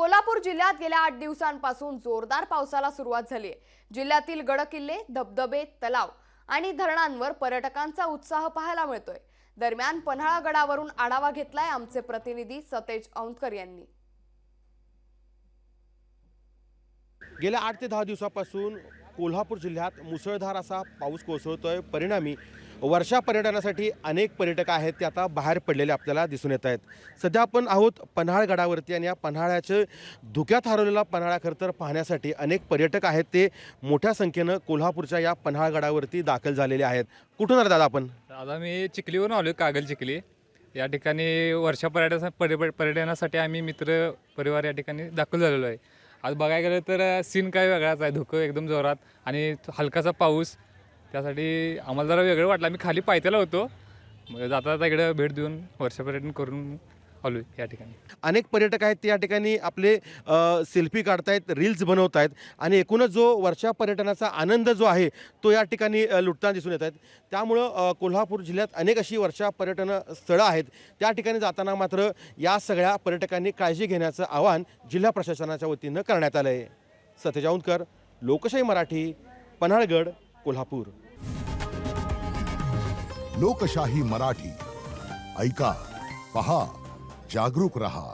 कोल्हापूर जिल्ह्यात गेल्या 8 दिवसांपासून जोरदार पावसाला सुरुवात झाली आहे। जिल्ह्यातील गडकिल्ले, धबधबे, तलाव आणि धरणांवर पर्यटकांचा उत्साह पाहायला मिळतोय। दरम्यान पन्हाळा गडावरून आढावा घेतलाय आमचे प्रतिनिधी सतेज औंधकर यांनी। गेल्या 8 ते 10 दिवसापासून कोल्हापूर जिल्ह्यात मुसळधार असा पाऊस कोसळतोय। परिणामी वर्षा पर्यटनासाठी अनेक पर्यटक आहेत ते आता बाहेर पडलेले आपल्याला दिसून येत आहेत। सध्या आपण आहोत पन्हाळ गडावरती आणि या पन्हाळ्याचे धुक्यात हरवलेला पन्हाळा खरं तर पाहण्यासाठी अनेक पर्यटक आहेत ते मोठ्या संख्येनं कोल्हापूरच्या या पन्हाळ गडावरती दाखल झालेले आहेत। कुठून आले दादा आपण? दादा मी चिखलीवरून आलो, कागल चिखली या ठिकाणी वर्षा पर्यटनासाठी आम्ही मित्र परिवार या ठिकाणी दाखल झालेलो आहे। आज बघायला गेलं तर सीन काय वेगळाच आहे, धुकं एकदम जोरात आणि हलकासा पाऊस, त्यासाठी आम्हाला जरा वेगळं वाटलं। आम्ही खाली पायथ्याला होतो, जाता जाता इकडे भेट देऊन वर्षा पर्यटन करून आलो या ठिकाणी। अनेक पर्यटक आहेत ते या ठिकाणी आपले सेल्फी काढतायत, रील्स बनवत आहेत आणि एकूणच जो वर्षा पर्यटनाचा आनंद जो आहे तो या ठिकाणी लुटताना दिसून येत आहेत। त्यामुळं कोल्हापूर जिल्ह्यात अनेक अशी वर्षा पर्यटन स्थळं आहेत, त्या ठिकाणी जाताना मात्र या सगळ्या पर्यटकांनी काळजी घेण्याचं आवाहन जिल्हा प्रशासनाच्या वतीनं करण्यात आलं आहे। सतेज औंधकर, लोकशाही मराठी, पन्हाळगड, कोल्हापूर। लोकशाही मराठी, ऐका, पहा, जागरूक रहा।